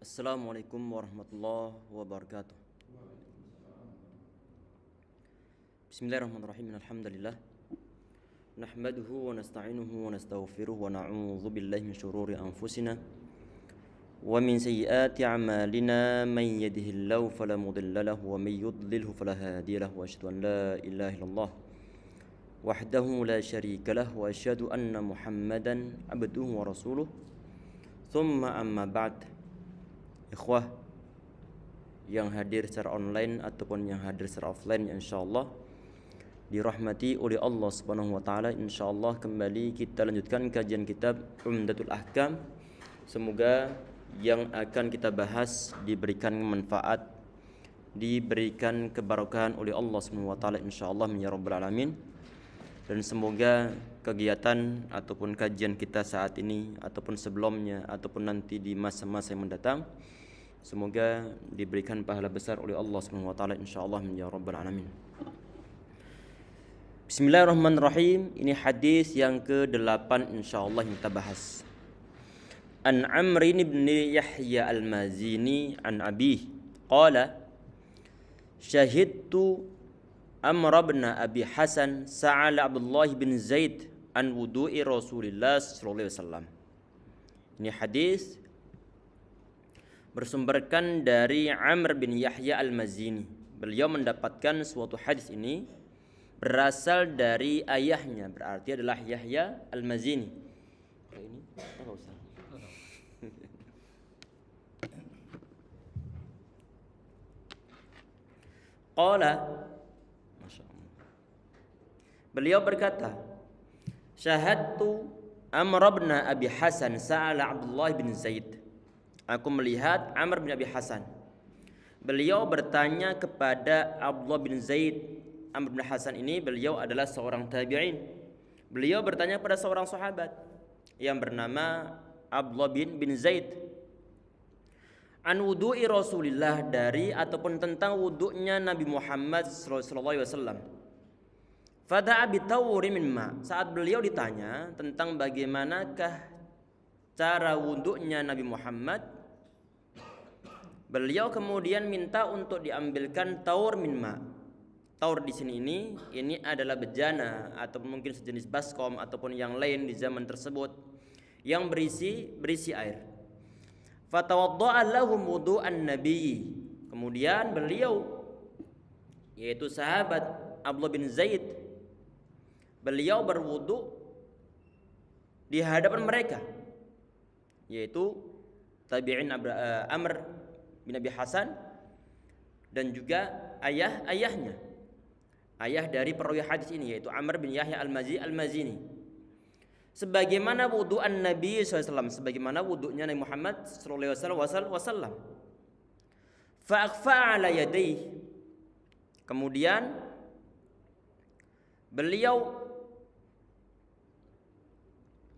Assalamualaikum warahmatullahi wabarakatuh. Bismillahirrahmanirrahim. Alhamdulillah. Nahmaduhu wa nasta'inuhu wa nastaghfiruh wa na'udzu billahi min syururi anfusina wa min sayyiati a'malina man yahdihillahu fala mudilla lahu wa may yudlilhu fala hadiya lahu wa asyhadu an la ilaha illallah wahdahu la syarika lahu wa asyhadu anna Muhammadan abduhu wa rasuluh. Tsumma amma ba'd. Ikhwah yang hadir secara online ataupun yang hadir secara offline, insyaallah dirahmati oleh Allah Subhanahu wa taala. Insyaallah kembali kita lanjutkan kajian kitab Umdatul Ahkam. Semoga yang akan kita bahas diberikan manfaat, diberikan keberkahan oleh Allah Subhanahu wa taala, insyaallah ya rabbal alamin. Dan semoga kegiatan ataupun kajian kita saat ini ataupun sebelumnya ataupun nanti di masa-masa yang mendatang, semoga diberikan pahala besar oleh Allah Subhanahu wa taala, insyaallah ya rabbal alamin. Bismillahirrahmanirrahim. Ini hadis yang ke-8 insyaallah yang kita bahas. An Amr bin Yahya al-Mazini an Abi qala syahidtu Amr bin Abi Hasan sa'ala Abdullah bin Zaid an wudu'i Rasulillah sallallahu alaihi wasallam. Ini hadis bersumberkan dari Amr bin Yahya al-Mazini. Beliau mendapatkan suatu hadis ini berasal dari ayahnya, berarti adalah Yahya al-Mazini. Ini apa Ustaz? Qala, beliau berkata, syahadtu Amr bin Abi Hasan sa'ala Abdullah bin Zaid. Aku melihat Amr bin Abi Hasan. Beliau bertanya kepada Abdullah bin Zaid. Amr bin Hasan ini beliau adalah seorang tabi'in. Beliau bertanya kepada seorang sahabat yang bernama Abdullah bin Zaid. An wudu'i Rasulillah, dari ataupun tentang wudu'nya Nabi Muhammad sallallahu alaihi wasallam. Fada'a bitawri min ma. Saat beliau ditanya tentang bagaimanakah cara wudu'nya Nabi Muhammad, beliau kemudian minta untuk diambilkan taur min ma. Taur di sini ini adalah bejana atau mungkin sejenis baskom ataupun yang lain di zaman tersebut yang berisi air. Fatawadda'a lahum wudu'an nabi. Kemudian beliau, yaitu sahabat Abdullah bin Zaid, beliau berwudu di hadapan mereka, yaitu tabi'in Amr bin Abi Hasan dan juga ayahnya, ayah dari perawi hadis ini, yaitu Amr bin Yahya al-Mazini. Sebagaimana wudu'an Nabi SAW, sebagaimana wudu'nya Nabi Muhammad SAW. Fa'akhfa'a ala yadayhi. Kemudian beliau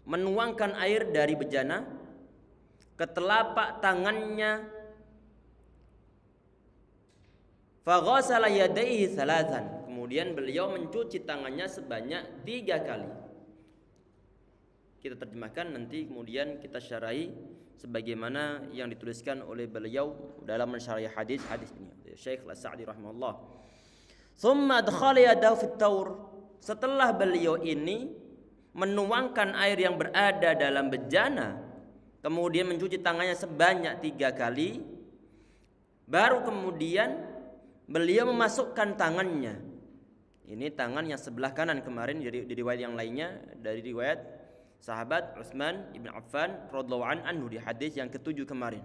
menuangkan air dari bejana ke telapak tangannya. Faghasala yadayhi thalathan. Kemudian beliau mencuci tangannya sebanyak 3 kali. Kita terjemahkan nanti, kemudian kita syarahi sebagaimana yang dituliskan oleh beliau dalam mensyarah hadis ini, Syekh Al-Sa'di rahimahullah. Tsumma adkhala yadahu fit taur. Setelah beliau ini menuangkan air yang berada dalam bejana, kemudian mencuci tangannya sebanyak 3 kali, baru kemudian beliau memasukkan tangannya. Ini tangan yang sebelah kanan kemarin di riwayat yang lainnya, dari riwayat sahabat Utsman ibn Affan radhiyallahu anhu di hadis yang ke-7 kemarin.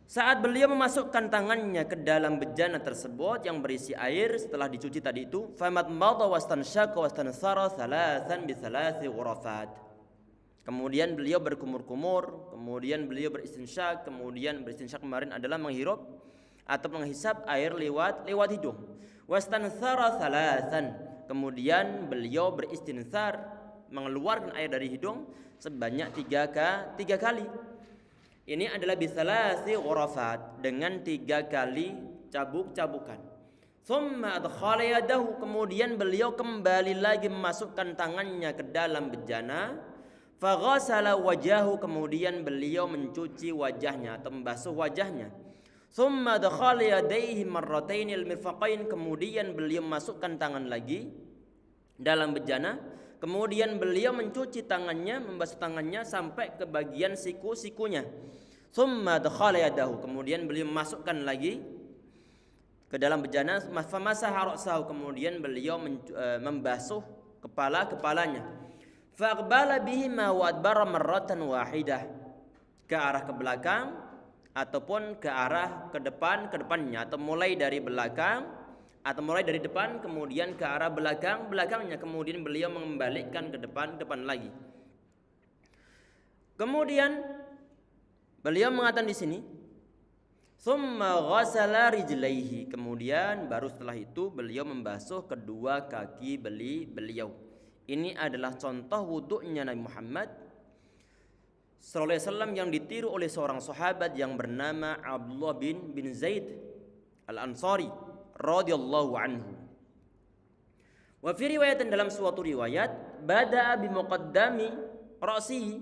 Saat beliau memasukkan tangannya ke dalam bejana tersebut yang berisi air setelah dicuci tadi itu, famat madha wastanshaqa wastansara thalathan bi thalathi ghurafat. Kemudian beliau berkumur-kumur, kemudian beliau beristinsyak, kemudian beristinsyak kemarin adalah menghirup atau menghisap air lewat hidung. Wastansara thalathan. Kemudian beliau beristinsar, mengeluarkan air dari hidung sebanyak 3 kali. Ini adalah bisalasi ghurafat, dengan 3 kali cabuk-cabukan. Tsumma adkhala yadahu. Kemudian beliau kembali lagi memasukkan tangannya ke dalam bejana. Faghasala wajahu, kemudian beliau mencuci wajahnya atau membasuh wajahnya. Thumma dakhala yadayhi marrataini al-mirfaqain, kemudian beliau masukkan tangan lagi dalam bejana, kemudian beliau mencuci tangannya, membasuh tangannya sampai ke bagian siku-sikunya. Thumma dakhala yadahu, kemudian beliau masukkan lagi ke dalam bejana, famasaha ra'sahu, kemudian beliau membasuh kepalanya. Faqbala bihima wa adbara marratan wahidah, ke arah ke belakang ataupun ke arah ke depannya, atau mulai dari belakang atau mulai dari depan kemudian ke arah belakangnya, kemudian beliau membalikkan ke depan lagi. Kemudian beliau mengatakan di sini, thumma ghasala rijlaihi, kemudian baru setelah itu beliau membasuh kedua kaki beliau. Ini adalah contoh wudu'nya Nabi Muhammad sallallahu alaihi wasallam yang ditiru oleh seorang sahabat yang bernama Abdullah bin Zaid Al-Ansari radhiyallahu anhu. Wa fi riwayatin, dalam suatu riwayat, bada'a bi muqaddami ra'sihi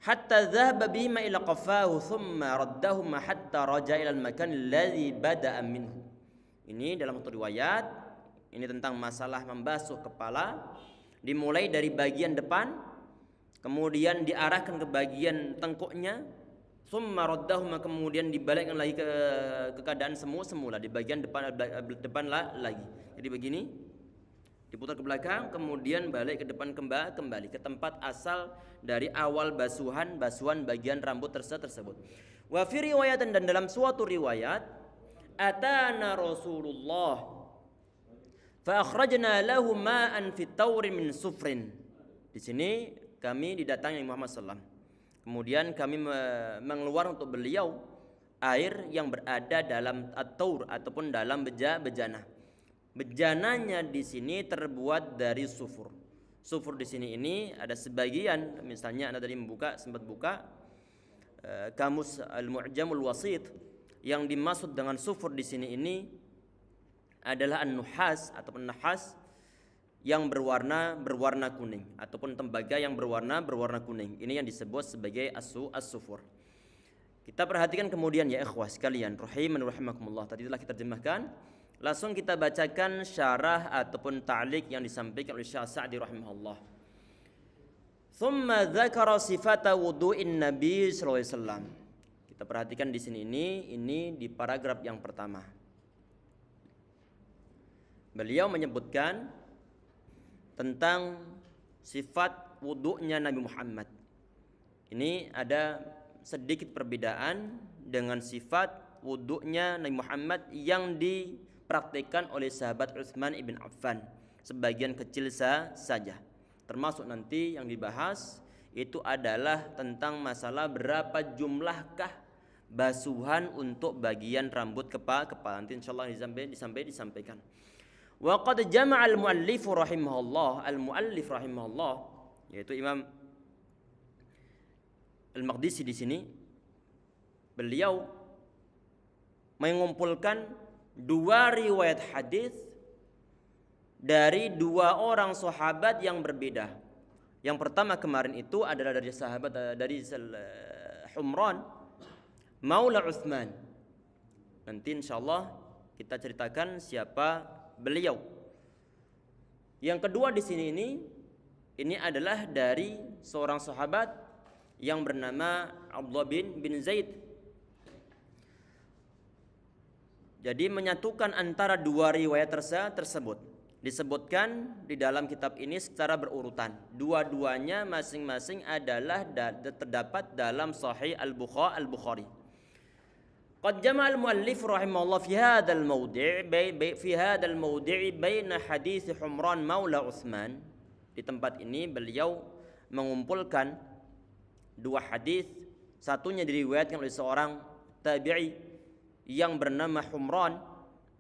hatta dhahaba bihima ila qafahu thumma raddahuma hatta raja'a ila al-makan alladhi bada'a minhu. Ini dalam satu riwayat, ini tentang masalah membasuh kepala, dimulai dari bagian depan, kemudian diarahkan ke bagian tengkuknya, summa raddahuma, kemudian dibalikkan lagi ke keadaan semula di bagian depan lagi. Jadi begini, diputar ke belakang, kemudian balik ke depan, kembali ke tempat asal dari awal basuhan bagian rambut tersebut. Wa fi riwayatin, dan dalam suatu riwayat, atana Rasulullah fa akhrajna lahu ma'an fi tawri min sufrin. Di sini kami didatangi Muhammad sallallahu alaihi wasallam. Kemudian kami mengeluarkan untuk beliau air yang berada dalam at-taur ataupun dalam bejana. Bejananya di sini terbuat dari sufur. Sufur di sini ini ada sebagian, misalnya Anda tadi sempat buka kamus Al-Mu'jamul Wasit, yang dimaksud dengan sufur di sini ini adalah an-nuhas ataupun nahas yang berwarna kuning, ataupun tembaga yang berwarna kuning. Ini yang disebut sebagai as-sufur. Kita perhatikan kemudian ya ikhwah sekalian, rahiman rahimakumullah. Tadi telah kita terjemahkan. Langsung kita bacakan syarah ataupun ta'liq yang disampaikan oleh Syekh Sa'di rahimahullah. Thumma dzakara sifata wudu'in Nabi sallallahu alaihi wasallam. Kita perhatikan di sini, ini di paragraf yang pertama. Beliau menyebutkan tentang sifat wudu'nya Nabi Muhammad. Ini ada sedikit perbedaan dengan sifat wudu'nya Nabi Muhammad yang dipraktikkan oleh sahabat Utsman ibn Affan. Sebagian kecil saja. Termasuk nanti yang dibahas itu adalah tentang masalah berapa jumlahkah basuhan untuk bagian rambut kepala. Nanti insyaallah disampaikan. Wa qad jama'a al-muallif rahimahullah, yaitu Imam Al-Maqdisi di sini, beliau mengumpulkan dua riwayat hadis dari dua orang sahabat yang berbeda. Yang pertama kemarin itu adalah dari sahabat dari Humran Maula Utsman. Nanti insyaallah kita ceritakan siapa beliau. Yang kedua di sini ini adalah dari seorang sahabat yang bernama Abdullah bin Zaid. Jadi menyatukan antara dua riwayat tersebut. Disebutkan di dalam kitab ini secara berurutan. Dua-duanya masing-masing adalah terdapat dalam Sahih Al-Bukhari. Qad jama'a al-muallif rahimahullah fi hadzal mawdi' baina hadits Humran Maula Utsman. Di tempat ini beliau mengumpulkan dua hadis, satunya diriwayatkan oleh seorang tabi'i yang bernama Humran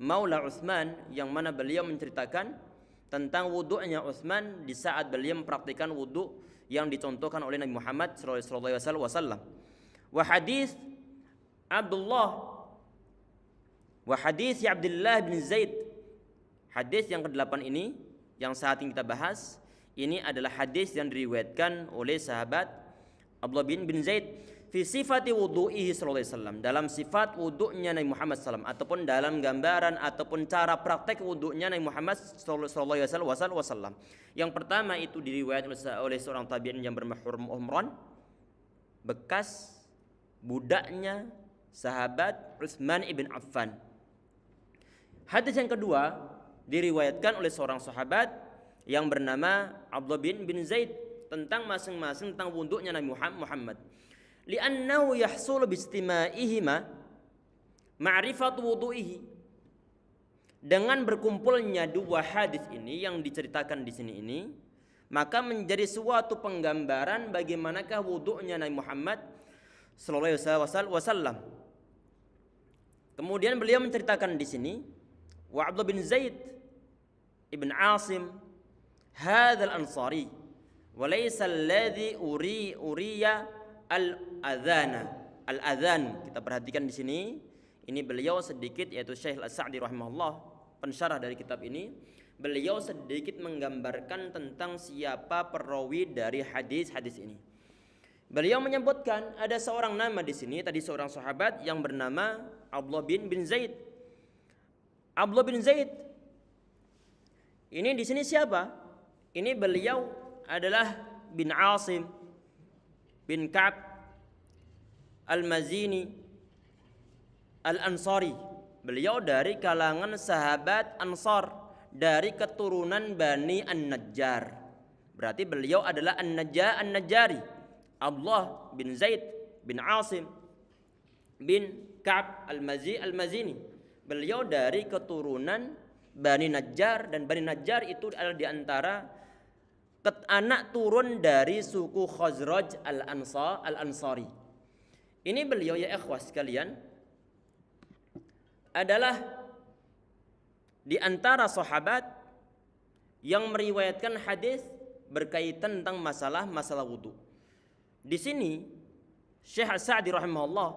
Maula Utsman, yang mana beliau menceritakan tentang wudu'nya Utsman di saat beliau mempraktikkan wudu' yang dicontohkan oleh Nabi Muhammad sallallahu alaihi wasallam. Wa hadis Abdullah bin Zaid, hadis yang ke-8 ini yang saat ini kita bahas, Ini adalah hadis yang diriwayatkan oleh sahabat Abdullah bin Zaid fi sifati wudu'ihi sallallahu alaihi wasallam, dalam sifat wudu'nya Nabi Muhammad sallallahu ataupun dalam gambaran ataupun cara praktek wudu'nya Nabi Muhammad sallallahu alaihi wasallam. Yang pertama itu diriwayatkan oleh seorang tabi'in yang bermasyhur Umran, bekas budaknya sahabat Utsman ibn Affan. Hadis yang kedua diriwayatkan oleh seorang sahabat yang bernama Abdullah bin Zaid tentang masing-masing tentang wudu'nya Nabi Muhammad. Li'annahu yahsul bistima'ihima ma'rifat wudu'ihi. Dengan berkumpulnya dua hadis ini yang diceritakan di sini ini, maka menjadi suatu penggambaran bagaimanakah wudu'nya Nabi Muhammad sallallahu alaihi wasallam. Kemudian beliau menceritakan di sini, wa Abdullah bin Zaid ibn Asim hadzal ansari wa laysa alladhi uriya al-adhan. Kita perhatikan di sini, ini beliau sedikit, yaitu Syekh Al-Sa'di rahimahullah, pensyarah dari kitab ini, beliau sedikit menggambarkan tentang siapa perawi dari hadis-hadis ini. Beliau menyebutkan ada seorang nama di sini, tadi seorang sahabat yang bernama Abdullah bin Zaid. Abdullah bin Zaid ini di sini siapa? Ini beliau adalah bin Asim bin Ka'ab Al-Mazini Al-Ansari. Beliau dari kalangan sahabat Ansar, dari keturunan Bani An-Najjar. Berarti beliau adalah An-Najjari. Abdullah bin Zaid bin Asim bin Ka'ab Al-Mazini. Beliau dari keturunan Bani Najjar, dan Bani Najjar itu adalah diantara anak turun dari suku Khazraj Al-Ansari. Ini beliau ya ikhwah sekalian adalah di antara sahabat yang meriwayatkan hadis berkaitan tentang masalah wudu. Di sini Syekh As-Sa'di rahimahullah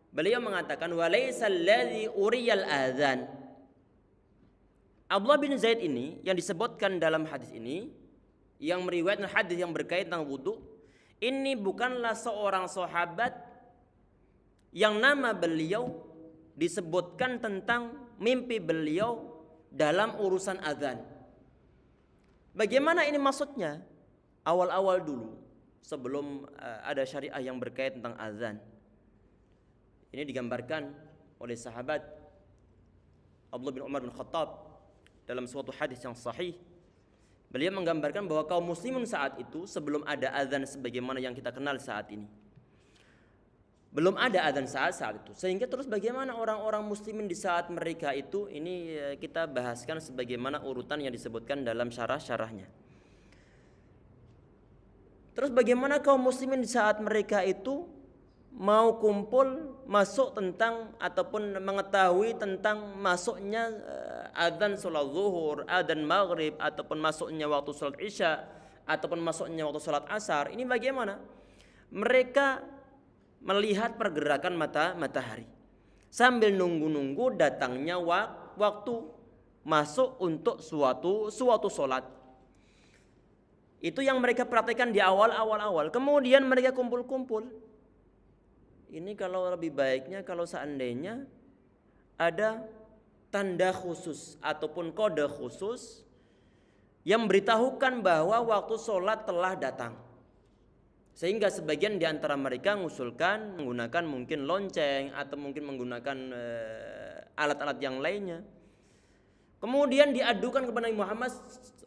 beliau mengatakan walaysa alladhi uriyal adzan. Abdullah bin Zaid ini yang disebutkan dalam hadis ini, yang meriwayatkan hadis yang berkaitan tentang wudu, ini bukanlah seorang sahabat yang nama beliau disebutkan tentang mimpi beliau dalam urusan azan. Bagaimana ini maksudnya? Awal-awal dulu, sebelum ada syariah yang berkaitan tentang azan, ini digambarkan oleh sahabat Abdullah bin Umar bin Khattab dalam suatu hadis yang sahih. Beliau menggambarkan bahwa kaum muslimin saat itu, sebelum ada azan sebagaimana yang kita kenal saat ini, belum ada azan saat itu. Sehingga terus bagaimana orang-orang muslimin di saat mereka itu, ini kita bahaskan sebagaimana urutan yang disebutkan dalam syarah-syarahnya. Terus bagaimana kaum muslimin di saat mereka itu mau kumpul masuk tentang ataupun mengetahui tentang masuknya adzan salat zuhur, adzan maghrib, ataupun masuknya waktu salat isya, ataupun masuknya waktu salat asar. Ini bagaimana? Mereka melihat pergerakan matahari sambil nunggu-nunggu datangnya waktu masuk untuk suatu salat. Itu yang mereka praktekkan di awal. Kemudian mereka kumpul-kumpul. Ini kalau lebih baiknya kalau seandainya ada tanda khusus ataupun kode khusus yang memberitahukan bahwa waktu sholat telah datang. Sehingga sebagian di antara mereka mengusulkan menggunakan mungkin lonceng atau mungkin menggunakan alat-alat yang lainnya. Kemudian diadukan kepada Nabi Muhammad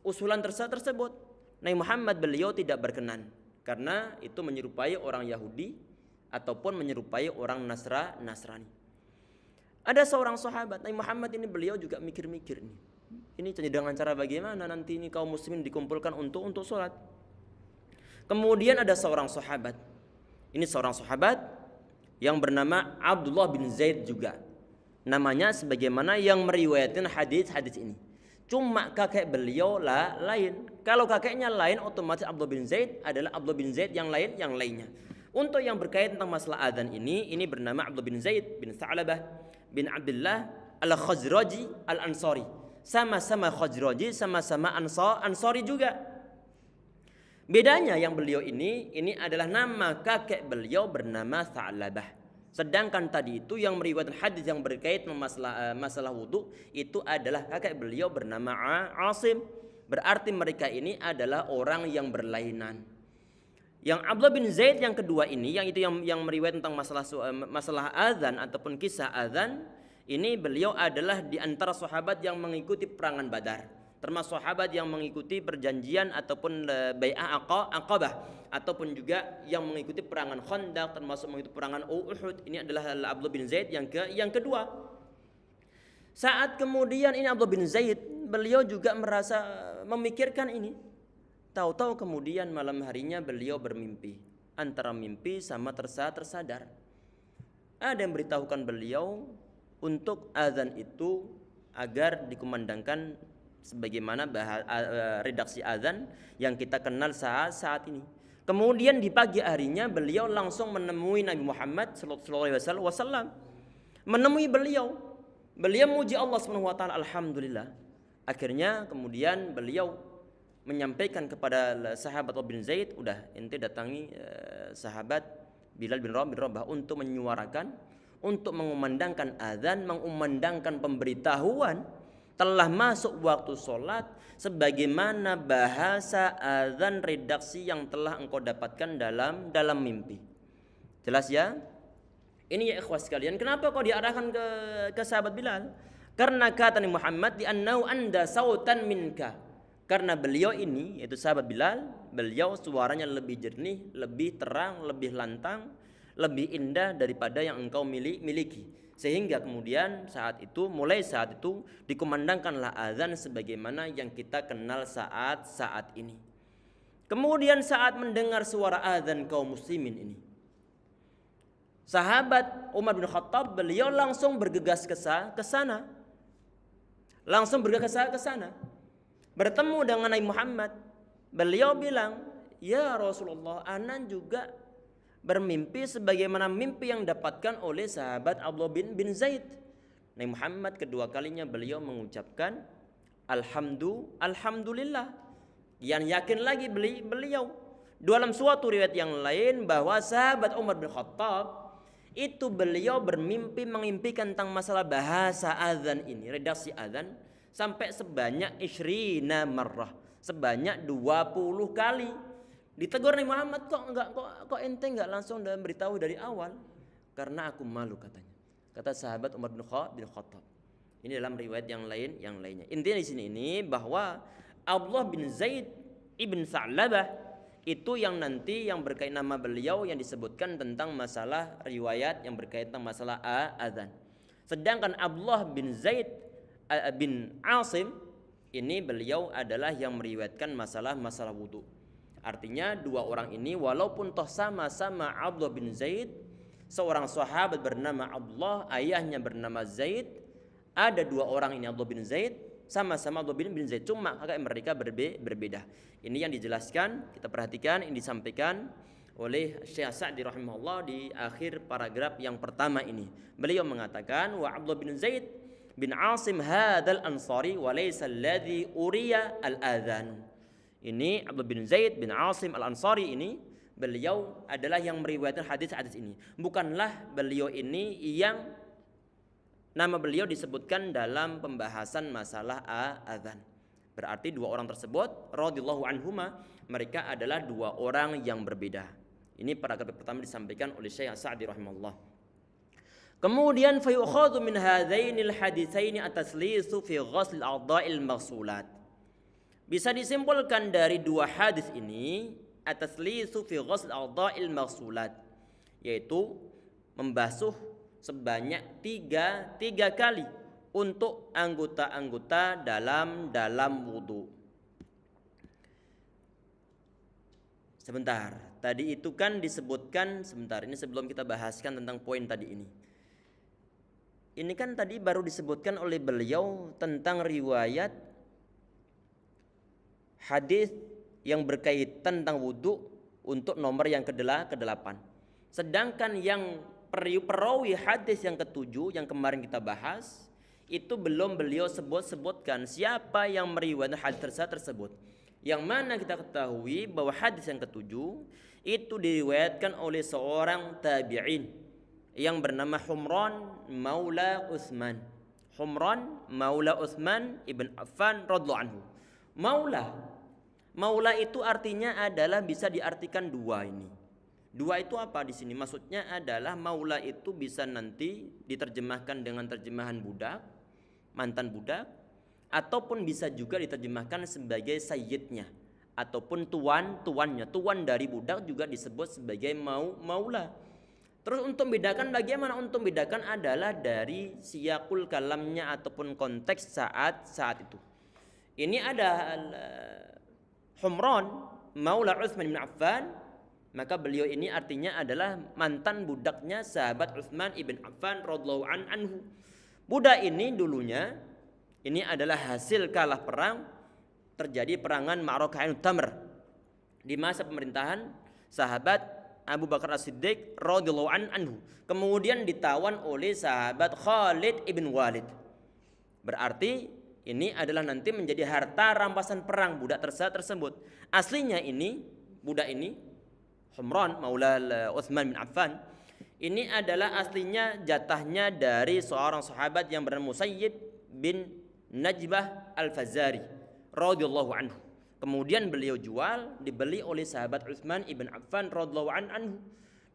usulan tersebut. Nabi Muhammad beliau tidak berkenan karena itu menyerupai orang Yahudi ataupun menyerupai orang Nasrani. Ada seorang sahabat Nabi Muhammad ini, beliau juga mikir-mikir nih. Ini dengan cara bagaimana nanti ini kaum muslimin dikumpulkan untuk sholat. Kemudian ada seorang sahabat. Ini seorang sahabat yang bernama Abdullah bin Zaid juga. Namanya sebagaimana yang meriwayatkan hadis ini. Cuma kakek beliau lain. Kalau kakeknya lain, otomatis Abdullah bin Zaid adalah Abdullah bin Zaid yang lainnya. Untuk yang berkaitan tentang masalah adzan ini bernama Abdullah bin Zaid bin Tha'labah bin Abdullah Al-Khazraji Al-Ansari. Sama-sama Khazraji, sama-sama Ansari juga. Bedanya yang beliau ini adalah nama kakek beliau bernama Tha'labah. Sedangkan tadi itu yang meriwayatkan hadis yang berkaitan masalah wudu itu adalah kakek beliau bernama Asim. Berarti mereka ini adalah orang yang berlainan. Yang Abdullah bin Zaid yang kedua ini, yang meriwayatkan tentang masalah azan ataupun kisah azan, ini beliau adalah di antara sahabat yang mengikuti perangan Badar, termasuk sahabat yang mengikuti perjanjian ataupun bai'ah Aqabah, ataupun juga yang mengikuti perangan Khandaq, termasuk mengikuti perangan Uhud. Ini adalah Abdullah bin Zaid yang kedua. Saat kemudian ini Abdullah bin Zaid, beliau juga merasa memikirkan ini. Tahu-tahu kemudian malam harinya beliau bermimpi. Antara mimpi sama tersadar. Ada yang beritahukan beliau untuk azan itu agar dikumandangkan sebagaimana redaksi azan yang kita kenal saat ini. Kemudian di pagi harinya beliau langsung menemui Nabi Muhammad SAW. Menemui beliau. Beliau memuji Allah SWT. Alhamdulillah. Akhirnya kemudian beliau menyampaikan kepada sahabat bin Zaid, udah ente datangi sahabat Bilal bin Rabah untuk menyuarakan, untuk mengumandangkan azan, mengumandangkan pemberitahuan telah masuk waktu sholat sebagaimana bahasa azan redaksi yang telah engkau dapatkan dalam mimpi. Jelas ya? Ini ya ikhwas sekalian, kenapa kau diarahkan ke sahabat Bilal? Karena kata Nabi Muhammad di annau anda sautan minka. Karena beliau ini, yaitu sahabat Bilal, beliau suaranya lebih jernih, lebih terang, lebih lantang, lebih indah daripada yang engkau miliki. Sehingga kemudian mulai saat itu dikumandangkanlah azan sebagaimana yang kita kenal saat ini. Kemudian saat mendengar suara azan kaum muslimin ini, sahabat Umar bin Khattab beliau langsung bergegas ke sana. Bertemu dengan Nabi Muhammad. Beliau bilang, "Ya Rasulullah, anan juga bermimpi sebagaimana mimpi yang dapatkan oleh sahabat Abdullah bin Zaid." Nabi Muhammad kedua kalinya beliau mengucapkan Alhamdulillah. Yang yakin lagi beliau. Dalam suatu riwayat yang lain bahwa sahabat Umar bin Khattab itu beliau mengimpikan tentang masalah bahasa azan ini, redaksi azan, sampai sebanyak 20 marrah, sebanyak 20 kali. Ditegur Nabi Muhammad, kok ente enggak langsung beritahu dari awal? Karena aku malu katanya. Kata sahabat Umar bin Khattab. Ini dalam riwayat yang lainnya. Intinya di sini ini bahwa Abdullah bin Zaid ibn Tha'labah itu yang nanti yang berkait nama beliau yang disebutkan tentang masalah riwayat yang berkaitan masalah azan. Sedangkan Abdullah bin Zaid bin Asim ini beliau adalah yang meriwayatkan masalah wudu. Artinya dua orang ini walaupun toh sama-sama Abdullah bin Zaid, seorang sahabat bernama Abdullah, ayahnya bernama Zaid, ada dua orang ini Abdullah bin Zaid, sama-sama Abdullah bin Zaid, cuma kakak mereka berbeda. Ini yang dijelaskan, kita perhatikan, ini disampaikan oleh Syekh Sa'di rahimahullah di akhir paragraf yang pertama ini. Beliau mengatakan wa Abdullah bin Zaid bin Asim hadzal ansari wa laysa alladhi uriya al-adhan. Ini Abdullah bin Zaid bin Asim al-Ansari ini beliau adalah yang meriwayatkan hadis ini. Bukanlah beliau ini yang nama beliau disebutkan dalam pembahasan masalah azan. Berarti dua orang tersebut radhiyallahu anhuma, mereka adalah dua orang yang berbeda. Ini paragraf pertama disampaikan oleh Syekh Sa'di rahimahullah. Kemudian fayukhadhu min hadzainil haditsaini at-taslisu fi ghusl al-a'dha'il maghsulat. Bisa disimpulkan dari dua hadis ini at-taslisu fi ghusl al-a'dha'il maghsulat, yaitu membasuh sebanyak tiga kali untuk anggota-anggota dalam wudu. Sebentar, tadi itu kan disebutkan, ini sebelum kita bahaskan tentang poin tadi ini. Ini kan tadi baru disebutkan oleh beliau tentang riwayat hadis yang berkaitan tentang wudu untuk nomor yang ke-8. Sedangkan yang perawi hadis yang ke-7 yang kemarin kita bahas itu belum beliau sebutkan siapa yang meriwayatkan hadis tersebut. Yang mana kita ketahui bahwa hadis yang ketujuh itu diriwayatkan oleh seorang tabi'in yang bernama Humran Maula Utsman. Humran Maula Utsman ibn Affan radhiyallahu anhu. Maula itu artinya adalah bisa diartikan dua ini. Dua itu apa di sini? Maksudnya adalah maula itu bisa nanti diterjemahkan dengan terjemahan budak, mantan budak, ataupun bisa juga diterjemahkan sebagai sayyidnya ataupun tuannya. Tuan dari budak juga disebut sebagai maula. Terus untuk membedakan bagaimana? Untuk membedakan adalah dari siyakul kalamnya ataupun konteks saat itu. Ini ada Humran Maula Utsman bin Affan, maka beliau ini artinya adalah mantan budaknya sahabat Utsman ibn Affan radhiyallahu anhu. Budak ini dulunya ini adalah hasil kalah perang, terjadi perangan Ma'rakatul Tamr di masa pemerintahan sahabat Abu Bakar As-Siddiq radhiyallahu anhu. Kemudian ditawan oleh sahabat Khalid ibn Walid. Berarti ini adalah nanti menjadi harta rampasan perang budak tersebut. Aslinya ini budak ini Humran Maula Utsman bin Affan ini adalah aslinya jatahnya dari seorang sahabat yang bernama Musayyib bin Najbah Al-Fazari radhiyallahu anhu. Kemudian beliau jual, dibeli oleh sahabat Utsman ibn Affan radhiyallahu anhu,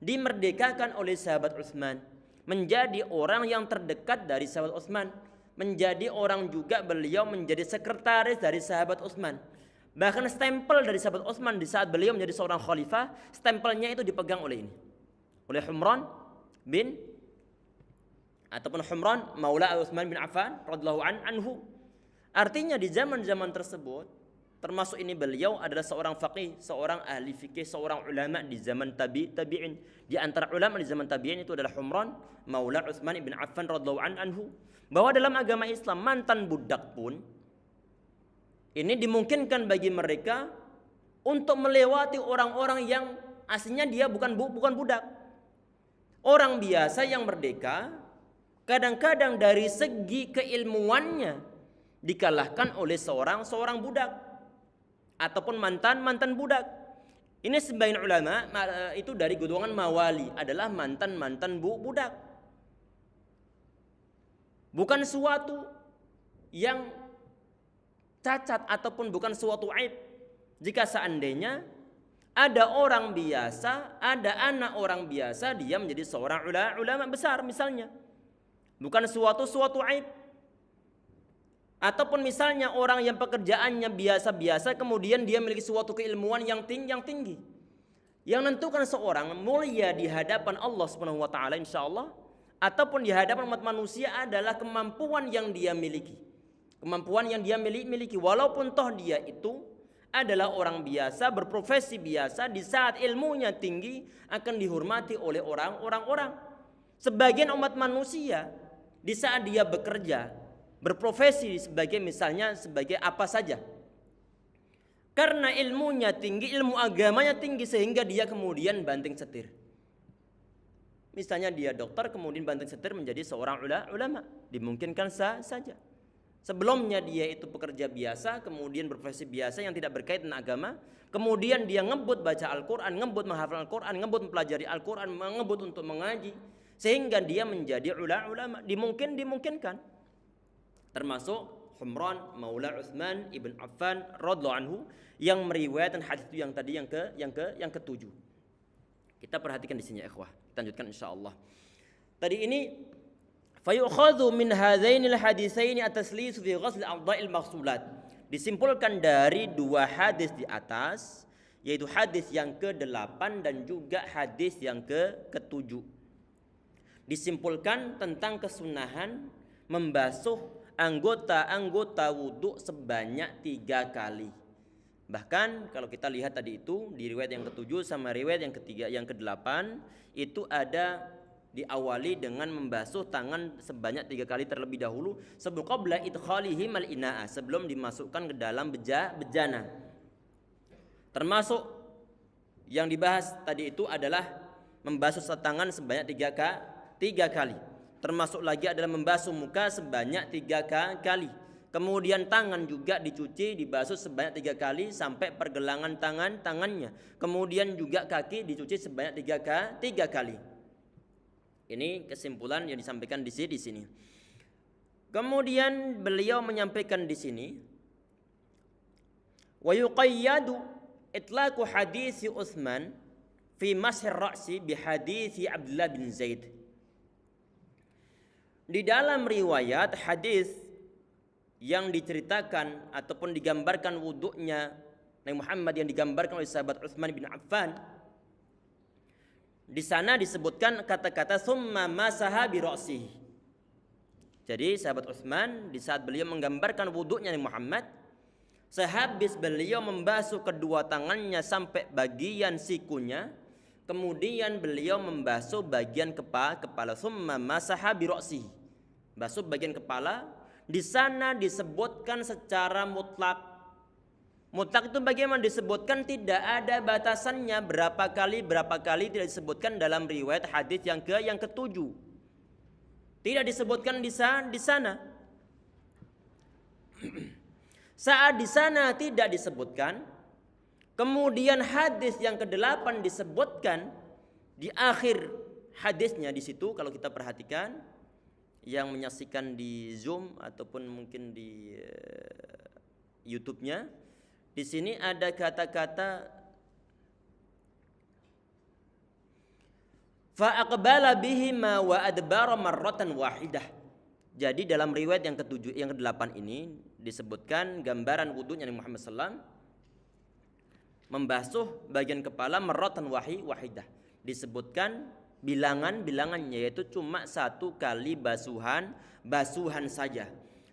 dimerdekakan oleh sahabat Utsman, menjadi orang yang terdekat dari sahabat Utsman, menjadi orang juga beliau menjadi sekretaris dari sahabat Utsman. Bahkan stempel dari sahabat Utsman di saat beliau menjadi seorang khalifah, stempelnya itu dipegang oleh ini, oleh Humran bin ataupun Humran Maula Utsman bin Affan radhiyallahu anhu. Artinya di zaman-zaman tersebut, termasuk ini beliau adalah seorang faqih, seorang ahli fikih, seorang ulama di zaman tabi'in. Di antara ulama di zaman tabi'in itu adalah Humran Maula Utsman bin Affan radhiyallahu anhu. Bahwa dalam agama Islam mantan budak pun ini dimungkinkan bagi mereka untuk melewati orang-orang yang aslinya dia bukan budak. Orang biasa yang merdeka kadang-kadang dari segi keilmuannya dikalahkan oleh seorang budak ataupun mantan budak. Ini sebagian ulama itu dari golongan mawali, adalah mantan budak. Bukan suatu yang cacat ataupun bukan suatu aib jika seandainya ada orang biasa, ada anak orang biasa dia menjadi seorang ulama besar misalnya. Bukan suatu aib. Ataupun misalnya orang yang pekerjaannya biasa-biasa kemudian dia memiliki suatu keilmuan yang tinggi. Yang menentukan seorang mulia di hadapan Allah Subhanahu wa taala insyaallah ataupun di hadapan umat manusia adalah kemampuan yang dia miliki. Kemampuan yang dia miliki walaupun toh dia itu adalah orang biasa, berprofesi biasa, di saat ilmunya tinggi akan dihormati oleh orang-orang. Sebagian umat manusia di saat dia bekerja, berprofesi sebagai misalnya sebagai apa saja, karena ilmunya tinggi, ilmu agamanya tinggi sehingga dia kemudian banting setir. Misalnya dia dokter kemudian banting setir menjadi seorang ulama, dimungkinkan saja. Sebelumnya dia itu pekerja biasa, kemudian berprofesi biasa yang tidak berkaitan dengan agama, kemudian dia ngebut baca Al-Quran, ngebut menghafal Al-Quran, ngebut mempelajari Al-Quran, ngebut untuk mengaji, sehingga dia menjadi ulama. Dimungkinkan. Termasuk Humran Maula Utsman ibn Affan radhiyallahu anhu yang meriwayatkan hadis itu yang tadi yang ketujuh. Kita perhatikan di sini ya ikhwah. Kita lanjutkan insyaallah. Tadi ini fayukhadhu min hadzainil haditsaini at-taslis fi ghusl a'dha'il maghsulat. Disimpulkan dari dua hadis di atas, yaitu hadis yang ke-8 dan juga hadis yang ke-7. Disimpulkan tentang kesunahan membasuh anggota-anggota wudhu sebanyak 3 kali. Bahkan kalau kita lihat tadi itu di riwayat yang ke-7 sama riwayat yang ketiga, yang ke-8 itu ada diawali dengan membasuh tangan sebanyak 3 kali terlebih dahulu sebelum qabla idkhalihi mal ina'a, sebelum dimasukkan ke dalam bejana. Termasuk yang dibahas tadi itu adalah membasuh tangan sebanyak 3 kali. Termasuk lagi adalah membasuh muka sebanyak 3 kali. Kemudian tangan juga dicuci, dibasuh sebanyak 3 kali sampai pergelangan tangannya. Kemudian juga kaki dicuci sebanyak 3 kali. Ini kesimpulan yang disampaikan di sini. Kemudian beliau menyampaikan di sini, wa yuqayyadu itlaqu hadits Utsman fi mashir ra'si bi hadits Abdullah bin Zaid. Di dalam riwayat hadis yang diceritakan ataupun digambarkan wuduknya Nabi Muhammad yang digambarkan oleh sahabat Utsman bin Affan, di sana disebutkan kata-kata summa masaha bi ra'sihi. Jadi sahabat Utsman di saat beliau menggambarkan wuduknya Nabi Muhammad, sehabis beliau membasuh kedua tangannya sampai bagian sikunya, kemudian beliau membasuh bagian kepala summa masaha bi ra'sihi. Basuh bagian kepala. Di sana disebutkan secara mutlak. Mutlak itu bagaimana? Disebutkan tidak ada batasannya berapa kali tidak disebutkan dalam riwayat hadis yang ketujuh. Tidak disebutkan di sana. Saat di sana tidak disebutkan, kemudian hadis yang ke-8 disebutkan di akhir hadisnya di situ. Kalau kita perhatikan, yang menyaksikan di Zoom ataupun mungkin di YouTube-nya, di sini ada kata-kata fa aqbala bihima wa adbara marratan wahidah. Jadi dalam riwayat yang ke-8 ini disebutkan gambaran wudunya Nabi Muhammad SAW membasuh bagian kepala marratan wahidah. Disebutkan bilangannya, yaitu cuma 1 kali basuhan saja.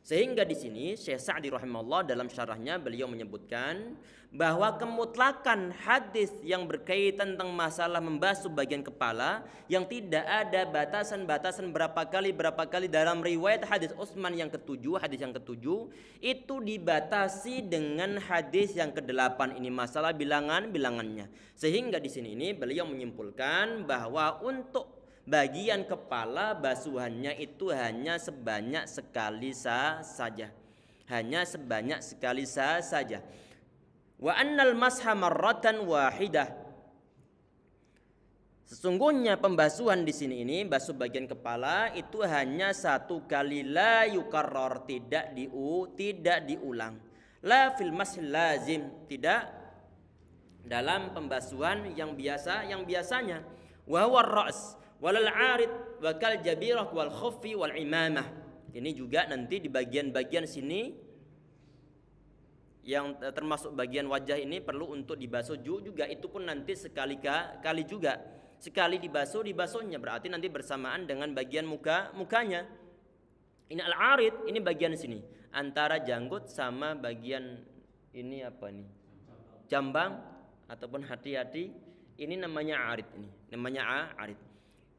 Sehingga di sini Syekh Sa'di rahimahullah dalam syarahnya beliau menyebutkan bahwa kemutlakan hadis yang berkaitan tentang masalah membasuh bagian kepala yang tidak ada batasan-batasan berapa kali dalam riwayat hadis Utsman hadis yang ketujuh itu dibatasi dengan hadis yang ke-8 ini, masalah bilangannya. Sehingga di sini ini beliau menyimpulkan bahwa untuk bagian kepala basuhannya itu hanya sebanyak sekali saja. Wa annal masha marratan wahidah. Sesungguhnya pembasuhan di sini ini basuh bagian kepala itu hanya 1 kali, la yukarrar, tidak diulang. La fil mashil lazim, tidak dalam pembasuhan yang biasanya. Wa huwa ar-ra's walal 'arid wa kal jabirah wal khuffi wal imamah. Ini juga nanti di bagian-bagian sini yang termasuk bagian wajah ini perlu untuk dibasuh juga, itu pun nanti sekali juga. Sekali dibasuhnya berarti nanti bersamaan dengan bagian mukanya. Ini al-'arid, ini bagian sini antara janggut sama bagian ini apa nih? Jambang ataupun hati-hati, ini namanya 'arid,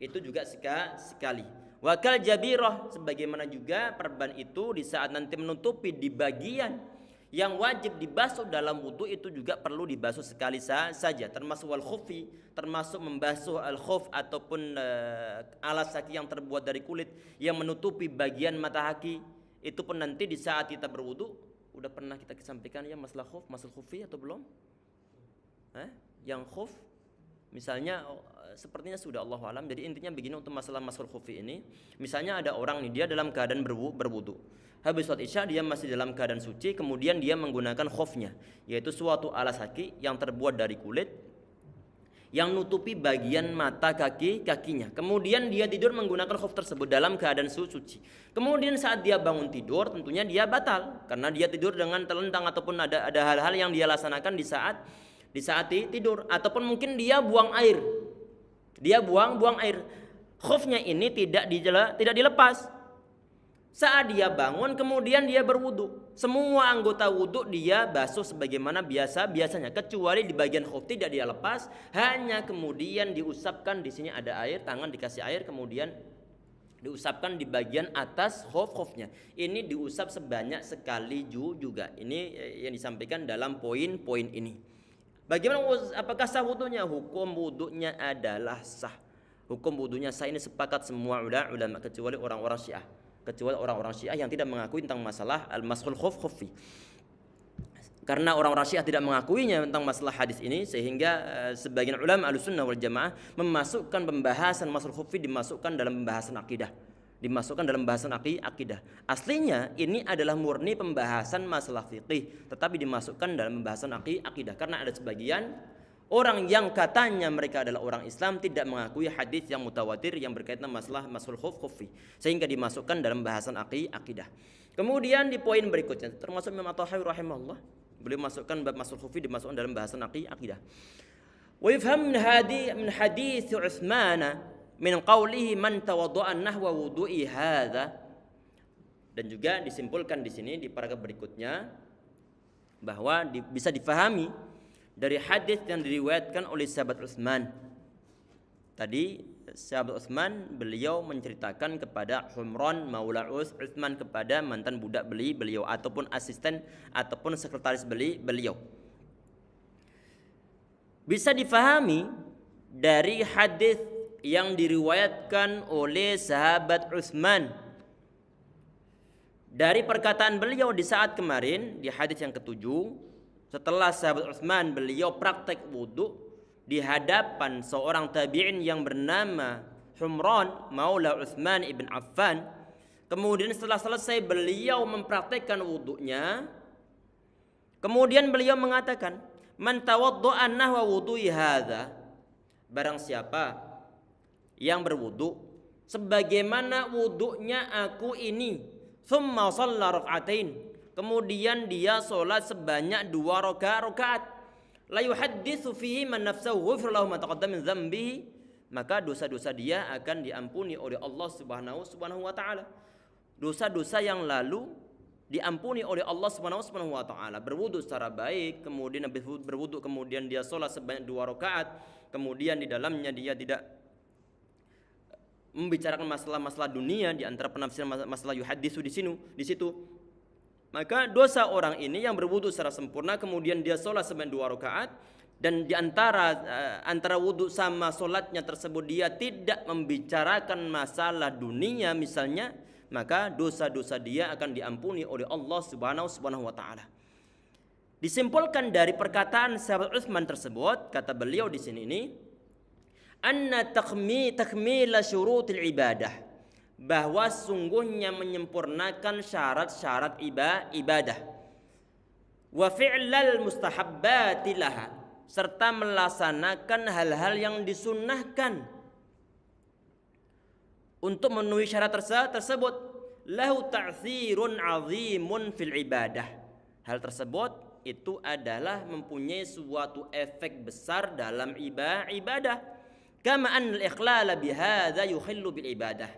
Itu juga sekali. Wakal jabirah, sebagaimana juga perban itu di saat nanti menutupi di bagian yang wajib dibasuh dalam wudu itu juga perlu dibasuh sekali saja, termasuk wal khuffi, termasuk membasuh al khuf ataupun alas kaki yang terbuat dari kulit yang menutupi bagian mata kaki. Itu pun nanti di saat kita berwudu, udah pernah kita sampaikan ya masalah khuffi atau belum? Yang khuf misalnya sepertinya sudah, Allahu alam. Jadi intinya begini untuk masalah masul khuffi ini, misalnya ada orang nih, dia dalam keadaan berwudu, habis sholat isya dia masih dalam keadaan suci, kemudian dia menggunakan khufnya, yaitu suatu alas kaki yang terbuat dari kulit yang nutupi bagian mata kakinya. Kemudian dia tidur menggunakan khuf tersebut dalam keadaan suci. Kemudian saat dia bangun tidur, tentunya dia batal karena dia tidur dengan telentang ataupun ada hal-hal yang dia laksanakan di saat tidur, ataupun mungkin dia buang air. Khufnya ini tidak dilepas. Saat dia bangun kemudian dia berwudu, semua anggota wudu dia basuh sebagaimana biasanya, kecuali di bagian khuf tidak dia lepas, hanya kemudian diusapkan. Di sini ada air, tangan dikasih air, kemudian diusapkan di bagian atas khufnya. Ini diusap sebanyak sekali juga. Ini yang disampaikan dalam poin-poin ini. Bagaimana, apakah sah wudunya? Hukum wudunya adalah sah. Hukum wudunya sah ini sepakat semua ulama kecuali orang-orang Syiah. kecuali orang-orang Syiah yang tidak mengakui tentang masalah al-mashul khuffi. Karena orang-orang Syiah tidak mengakuinya tentang masalah hadis ini, sehingga sebagian ulama Ahlussunnah wal Jamaah memasukkan pembahasan mashul khuffi dimasukkan dalam pembahasan akidah. Akidah. Aslinya ini adalah murni pembahasan masalah fikih, tetapi dimasukkan dalam pembahasan akidah karena ada sebagian orang yang katanya mereka adalah orang Islam tidak mengakui hadis yang mutawatir yang berkaitan masalah mashul khuffi, sehingga dimasukkan dalam bahasan akidah. Kemudian di poin berikutnya termasuk Imam At-Tahawi rahimahullah, beliau masukkan bab mashul khuffi dimasukkan dalam bahasan akidah. Wa yufham min hadis Utsman min qawlihi man tawadda'a nahwa wudu'i hadza, dan juga disimpulkan di sini di paragraf berikutnya bahwa bisa difahami dari hadis yang diriwayatkan oleh sahabat Utsman. Tadi sahabat Utsman beliau menceritakan kepada Humran Maula Utsman, kepada mantan budak beliau ataupun asisten ataupun sekretaris beliau. Bisa difahami dari hadis yang diriwayatkan oleh sahabat Utsman dari perkataan beliau di saat kemarin di hadis yang ketujuh, setelah sahabat Utsman beliau praktek wudu di hadapan seorang tabi'in yang bernama Humran Maula Utsman ibn Affan. Kemudian setelah selesai beliau mempraktekkan wudunya, kemudian beliau mengatakan, man tawadda'a nahwa wudu'i hadza, barang siapa yang berwudu sebagaimana wudunya aku ini, thumma shalla rak'atain, kemudian dia sholat sebanyak 2 rakaat, la yuhadditsu fihi man nafsahu ghufira lahu ma taqaddama min dzambihi, maka dosa-dosa dia akan diampuni oleh Allah Subhanahu wa taala. Dosa-dosa yang lalu diampuni oleh Allah Subhanahu wa taala. Berwudu secara baik, kemudian habis berwudu kemudian dia sholat sebanyak 2 rakaat, kemudian di dalamnya dia tidak membicarakan masalah-masalah dunia, di antara penafsiran masalah yuhaddisu di situ, maka dosa orang ini yang berwudu secara sempurna kemudian dia sholat sebanyak 2 rakaat, dan di antara wudu sama sholatnya tersebut dia tidak membicarakan masalah dunia misalnya, maka dosa-dosa dia akan diampuni oleh Allah Subhanahu wa taala. Disimpulkan dari perkataan sahabat Utsman tersebut, kata beliau di sini ini, anna takmila syurutil ibadah, bahwa sungguhnya menyempurnakan syarat-syarat ibadah, wa fi'lal mustahabbati laha, serta melaksanakan hal-hal yang disunnahkan untuk memenuhi syarat tersebut, lahu ta'thirun 'azimun fil ibadah. Hal tersebut itu adalah mempunyai suatu efek besar dalam ibadah. Kama anal ikhlala bihadza yukhillu bil ibadah.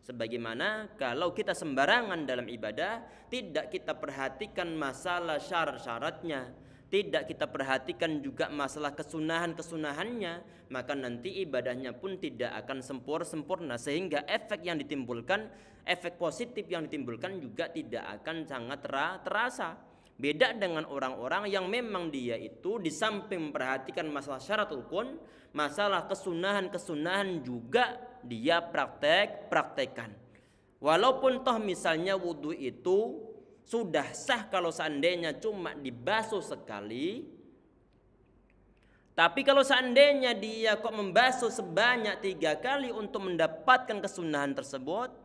Sebagaimana kalau kita sembarangan dalam ibadah, tidak kita perhatikan masalah syarat-syaratnya, tidak kita perhatikan juga masalah kesunahan-kesunahannya, maka nanti ibadahnya pun tidak akan sempurna, sehingga efek yang ditimbulkan, efek positif yang ditimbulkan juga tidak akan sangat terasa. Beda dengan orang-orang yang memang dia itu di samping memperhatikan masalah syarat rukun, masalah kesunahan juga dia praktekkan. Walaupun toh misalnya wudu itu sudah sah kalau seandainya cuma dibasuh sekali, tapi kalau seandainya dia kok membasuh sebanyak 3 kali untuk mendapatkan kesunahan tersebut,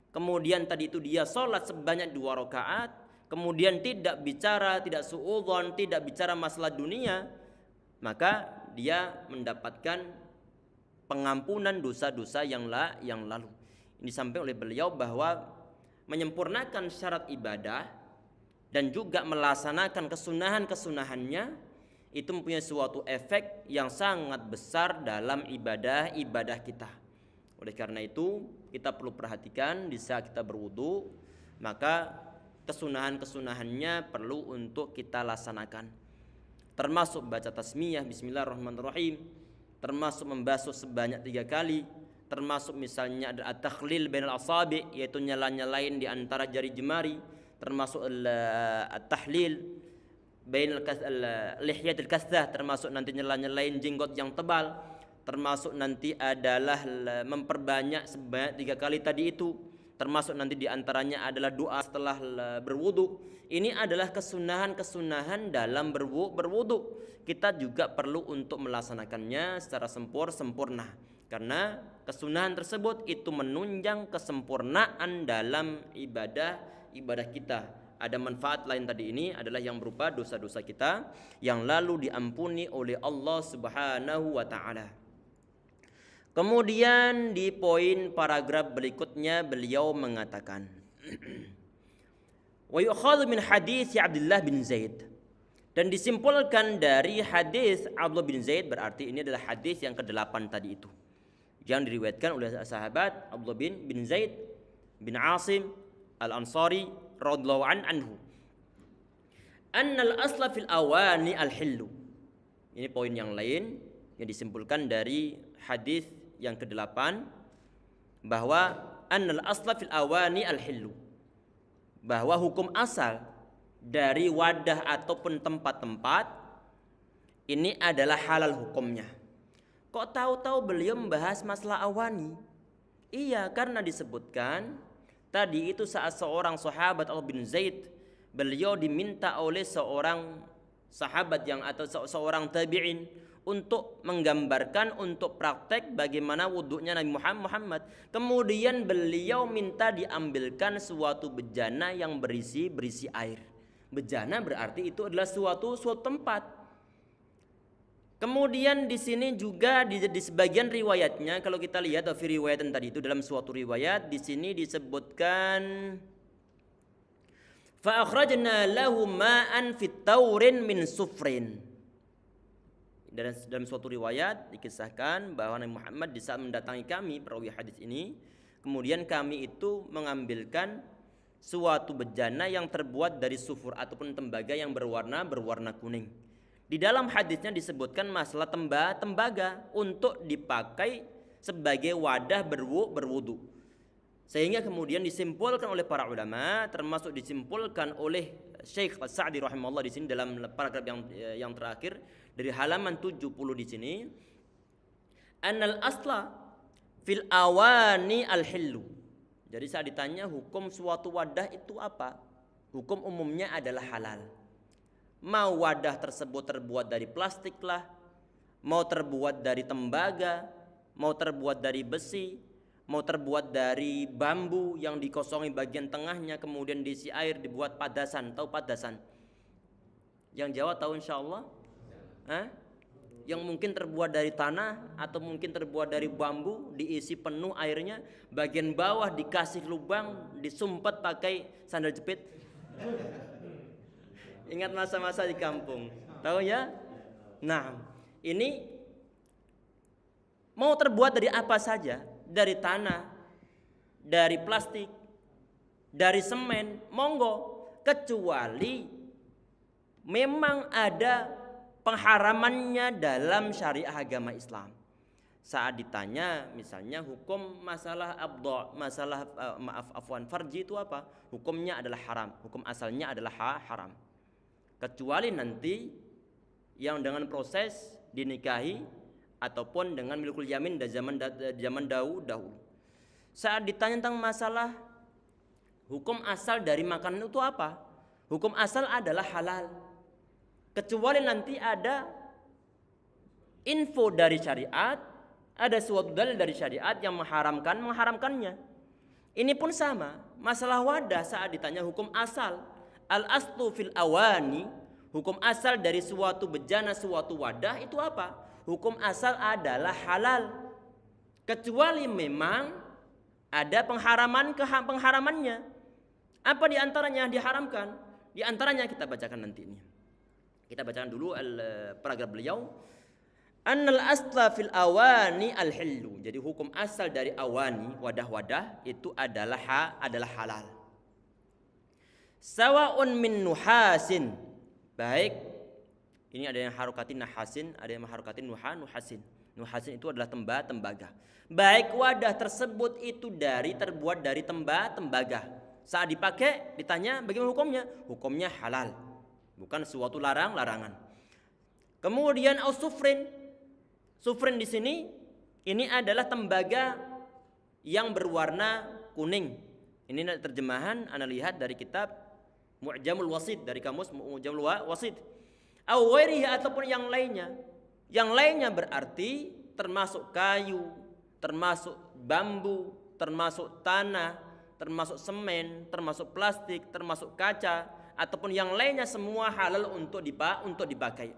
kemudian tadi itu dia sholat sebanyak 2 rakaat, kemudian tidak bicara, tidak suudzon, tidak bicara masalah dunia, maka dia mendapatkan pengampunan dosa-dosa yang lalu. Ini disampaikan oleh beliau bahwa menyempurnakan syarat ibadah dan juga melaksanakan kesunahan-kesunahannya itu mempunyai suatu efek yang sangat besar dalam ibadah kita. Oleh karena itu kita perlu perhatikan di saat kita berwudu, maka kesunahan-kesunahannya perlu untuk kita laksanakan, termasuk baca tasmiyah bismillahirrahmanirrahim, termasuk membasuh sebanyak 3 kali, termasuk misalnya ada at-takhlil bainal asabi, yaitu nyala-nyalain di antara jari jemari, termasuk at-tahlil bainal lihyatil kasthah, termasuk nanti nyala-nyalain jenggot yang tebal, termasuk nanti adalah memperbanyak sebanyak 3 kali tadi itu, termasuk nanti diantaranya adalah doa setelah berwudu. Ini adalah kesunahan-kesunahan dalam berwudu. Kita juga perlu untuk melaksanakannya secara sempurna, karena kesunahan tersebut itu menunjang kesempurnaan dalam ibadah kita. Ada manfaat lain tadi ini adalah yang berupa dosa-dosa kita yang lalu diampuni oleh Allah Subhanahu wa taala. Kemudian di poin paragraf berikutnya beliau mengatakan wa yu'khadhu min hadits Abdullah bin Zaid, dan disimpulkan dari hadis Abdullah bin Zaid, berarti ini adalah hadis yang ke-8 tadi itu yang diriwayatkan oleh sahabat Abdullah bin Zaid bin Asim Al-Ansari radhiyallahu anhu. Annal asla fil awani al-hillu. Ini poin yang lain yang disimpulkan dari hadis yang ke-8, bahwa annal asla fil awani al-hillu, bahwa hukum asal dari wadah ataupun tempat-tempat ini adalah halal hukumnya. Kok tahu-tahu beliau membahas masalah awani? Iya, karena disebutkan tadi itu saat seorang sahabat Abdullah bin Zaid, beliau diminta oleh seorang sahabat atau seorang tabi'in untuk menggambarkan, untuk praktek bagaimana wudhunya Nabi Muhammad. Kemudian beliau minta diambilkan suatu bejana yang berisi air. Bejana berarti itu adalah suatu tempat. Kemudian di sini juga di sebagian riwayatnya, kalau kita lihat fi riwayatan tadi itu, dalam suatu riwayat di sini disebutkan fa akhrajna lahu ma'an fit taurin min sufrin. Dalam suatu riwayat dikisahkan bahwa Nabi Muhammad di saat mendatangi kami, perawi hadis ini, kemudian kami itu mengambilkan suatu bejana yang terbuat dari sufur ataupun tembaga yang berwarna kuning. Di dalam hadisnya disebutkan masalah tembaga untuk dipakai sebagai wadah berwudu. Sehingga kemudian disimpulkan oleh para ulama, termasuk disimpulkan oleh Syekh As-Sa'di rahimahullah di sini dalam paragraf yang terakhir dari halaman 70 di sini, annal asla fil awani al-hillu. Jadi saat ditanya hukum suatu wadah itu apa? Hukum umumnya adalah halal. Mau wadah tersebut terbuat dari plastik lah, mau terbuat dari tembaga, mau terbuat dari besi, mau terbuat dari bambu yang dikosongi bagian tengahnya kemudian diisi air, dibuat padasan. Tahu padasan? Yang Jawa tahu insyaallah? Yang mungkin terbuat dari tanah atau mungkin terbuat dari bambu, diisi penuh airnya, bagian bawah dikasih lubang, disumpet pakai sandal jepit. Ingat masa-masa di kampung, tahu ya? Nah, ini mau terbuat dari apa saja, dari tanah, dari plastik, dari semen, monggo, kecuali memang ada pengharamannya dalam syariah agama Islam. Saat ditanya misalnya hukum masalah farji itu apa? Hukumnya adalah haram, hukum asalnya adalah haram. Kecuali nanti yang dengan proses dinikahi ataupun dengan milkul yamin dari zaman dahulu. Saat ditanya tentang masalah hukum asal dari makanan itu apa? Hukum asal adalah halal. Kecuali nanti ada info dari syariat, ada suatu dalil dari syariat yang mengharamkannya. Ini pun sama, masalah wadah saat ditanya hukum asal, al-aslu fil awani, hukum asal dari suatu bejana, suatu wadah itu apa? Hukum asal adalah halal. Kecuali memang ada pengharamannya. Apa di antaranya yang diharamkan? Di antaranya kita bacakan nanti ini. Kita bacakan dulu paragraf beliau. Annal asla fil awani al-hillu. Jadi hukum asal dari awani, wadah-wadah itu adalah halal. Sawa'un min nuhasin. Baik, ini ada yang harokatin nahasin, ada yang harokatin nuhasin. Nuhasin itu adalah tembaga. Baik wadah tersebut itu terbuat dari tembaga. Saat dipakai ditanya bagaimana hukumnya? Hukumnya halal, bukan suatu larangan. Kemudian sufrin di sini ini adalah tembaga yang berwarna kuning Ini terjemahan Anda lihat dari kitab Mu'jamul Wasit, dari kamus Mu'jamul Wasit. Aw ghairihi, ataupun yang lainnya. Yang lainnya berarti termasuk kayu, termasuk bambu, termasuk tanah, termasuk semen, termasuk plastik, termasuk kaca, ataupun yang lainnya semua halal untuk dipakai.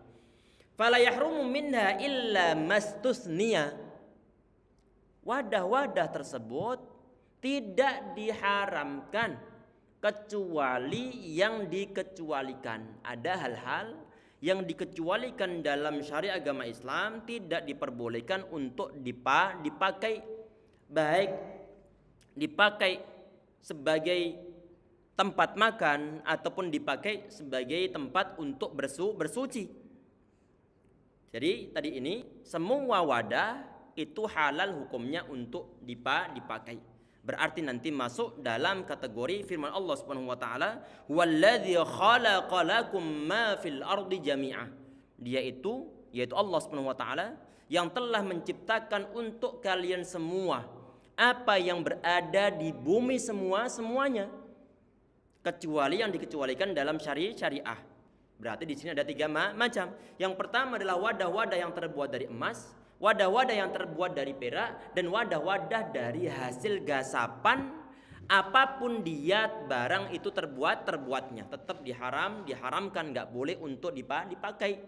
Fala yahrumu minha illa mastusniya. Wadah-wadah tersebut tidak diharamkan kecuali yang dikecualikan. Ada hal-hal yang dikecualikan dalam syariat agama Islam, tidak diperbolehkan untuk dipakai, baik dipakai sebagai tempat makan ataupun dipakai sebagai tempat untuk bersuci. Jadi tadi ini semua wadah itu halal hukumnya untuk dipakai. Berarti nanti masuk dalam kategori firman Allah Subhanahu wa taala, "Walladzi khalaqa lakum ma fil ardi jami'ah." Dia itu yaitu Allah Subhanahu wa taala yang telah menciptakan untuk kalian semua apa yang berada di bumi semuanya, kecuali yang dikecualikan dalam syariah. Berarti di sini ada 3 macam. Yang pertama adalah wadah-wadah yang terbuat dari emas, wadah-wadah yang terbuat dari perak, dan wadah-wadah dari hasil gasapan. Apapun dia barang itu terbuatnya tetap diharamkan, nggak boleh untuk dipakai.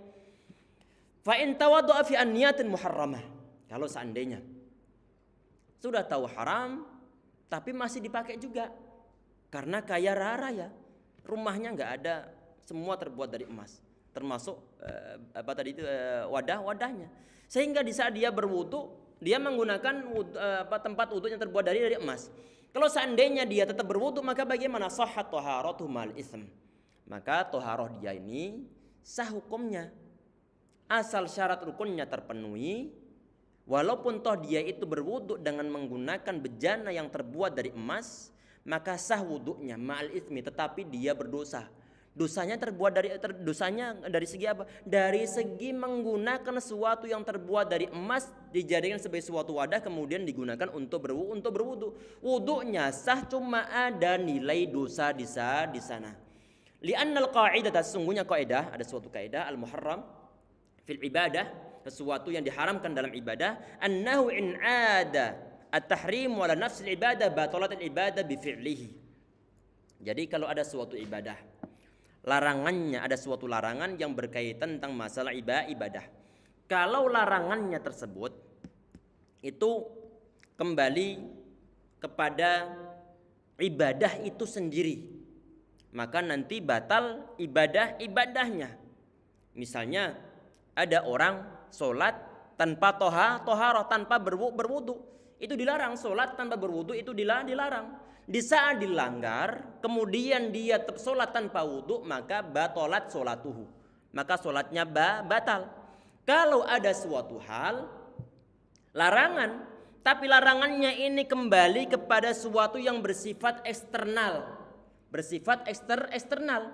Fa in tawaddu'a fi an-niyatin muharramah. Kalau seandainya sudah tahu haram tapi masih dipakai juga karena kaya raya, rumahnya nggak ada, semua terbuat dari emas, termasuk wadah-wadahnya. Sehingga di saat dia berwudu, dia menggunakan tempat wudu yang terbuat dari emas. Kalau seandainya dia tetap berwudu, maka bagaimana? Sahhat taharatuhu mal ism. Maka taharah dia ini sah hukumnya, asal syarat rukunnya terpenuhi. Walaupun toh dia itu berwudu dengan menggunakan bejana yang terbuat dari emas, maka sah wudunya ma'al ismi, tetapi dia berdosa. Dosanya dosanya dari segi apa? Dari segi menggunakan sesuatu yang terbuat dari emas dijadikan sebagai suatu wadah kemudian digunakan untuk berwudu. Wudunya sah, cuma ada nilai dosa di sana. Li'annal qa'idah, sesungguhnya kaidah, ada suatu kaidah al-muharram fil ibadah, sesuatu yang diharamkan dalam ibadah, annahu in ada at-tahrim wala nafsil ibadah batalat al-ibadah bi fi'lihi. Jadi kalau ada suatu ibadah, larangannya, ada suatu larangan yang berkaitan tentang masalah ibadah. Kalau larangannya tersebut itu kembali kepada ibadah itu sendiri, maka nanti batal ibadahnya. Misalnya ada orang sholat tanpa toharoh, tanpa berwudu, itu dilarang. Sholat tanpa berwudu itu dilarang. Di saat dilanggar, kemudian dia tetap sholat tanpa wudu, maka batolat sholatuhu, maka sholatnya batal. Kalau ada suatu hal larangan, tapi larangannya ini kembali kepada suatu yang bersifat eksternal, eksternal,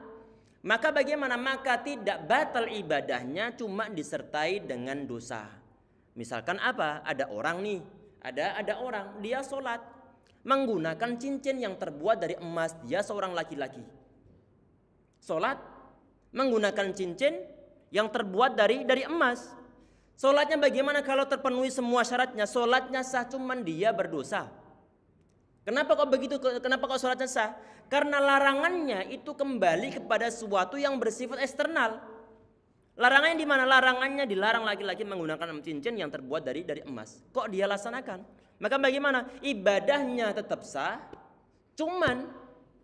maka bagaimana? Maka tidak batal ibadahnya, cuma disertai dengan dosa. Misalkan apa? Ada orang nih, ada orang dia sholat menggunakan cincin yang terbuat dari emas. Dia seorang laki-laki sholat menggunakan cincin yang terbuat dari emas. Sholatnya bagaimana? Kalau terpenuhi semua syaratnya, sholatnya sah, cuman dia berdosa. Kenapa kok begitu? Kenapa kok sholatnya sah? Karena larangannya itu kembali kepada sesuatu yang bersifat eksternal. Larangannya di mana? Larangannya dilarang laki-laki menggunakan cincin yang terbuat dari emas. Kok dia laksanakan? Maka bagaimana? Ibadahnya tetap sah, cuman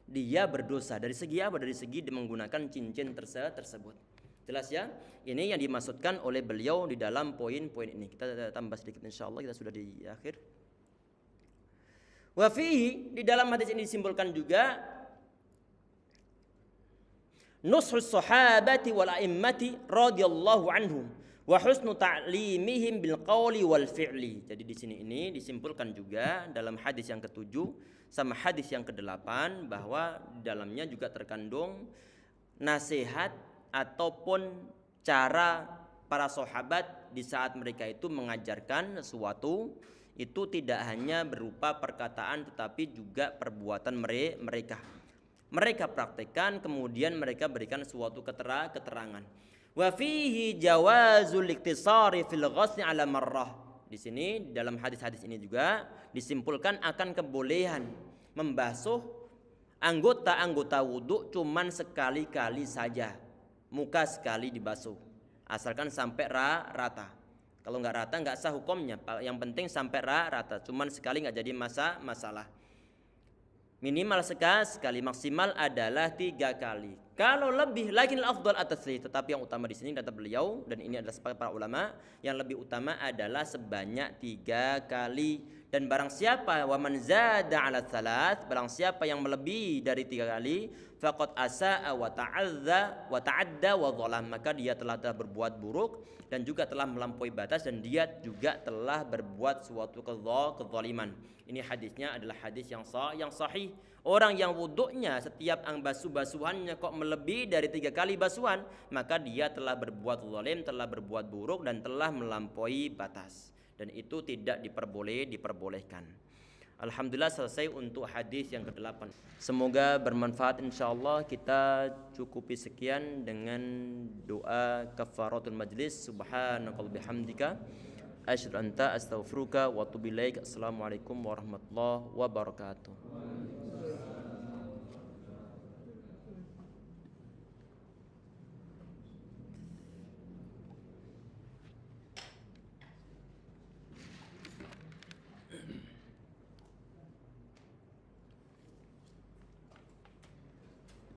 dia berdosa. Dari segi apa? Dari segi menggunakan cincin tersebut. Jelas ya? Ini yang dimaksudkan oleh beliau di dalam poin-poin ini. Kita tambah sedikit insyaallah, kita sudah di akhir. Wa fihi, di dalam hadis ini disimpulkan juga nushus sahabati wal a'immati radhiyallahu anhum wa husnu ta'limihim bil qawli wal fi'li. Jadi di sini ini disimpulkan juga dalam hadis yang ke-7 sama hadis yang ke-8 bahwa di dalamnya juga terkandung nasihat ataupun cara para sahabat di saat mereka itu mengajarkan sesuatu itu tidak hanya berupa perkataan tetapi juga perbuatan mereka. Mereka praktekkan kemudian mereka berikan suatu keterangan. Wa fihi jawazul iktisari fil ghusli ala marrah. Di sini dalam hadis-hadis ini juga disimpulkan akan kebolehan membasuh anggota-anggota wudhu cuman sekali-kali saja. Muka sekali dibasuh. Asalkan sampai rata. Kalau nggak rata nggak sah hukumnya. Yang penting sampai rata. Cuman sekali nggak jadi masalah. Minimal sekali, maksimal adalah 3 kali. Kalau lebih lagi afdal at-tasrih, tetapi yang utama di sini kata beliau dan ini adalah sepakat para ulama, yang lebih utama adalah sebanyak 3 kali. Dan barang siapa wa man zada 'ala tsalath, barang siapa yang melebihi dari 3 kali, faqad asaa wa ta'adda wa zalam, maka dia telah berbuat buruk dan juga telah melampaui batas dan dia juga telah berbuat suatu kezaliman. Ini hadisnya adalah hadis yang sahih. Orang yang wuduknya setiap basuhannya kok melebihi dari 3 kali basuhan, maka dia telah berbuat zalim, telah berbuat buruk dan telah melampaui batas. Dan itu tidak diperbolehkan. Alhamdulillah selesai untuk hadis yang ke-8. Semoga bermanfaat insyaallah. Kita cukupi sekian dengan doa kafaratul majlis. Subhanakallahumma bihamdika asyhadu an la ilaha illa anta astaghfiruka wa atubu ilaik. Assalamualaikum warahmatullahi wabarakatuh.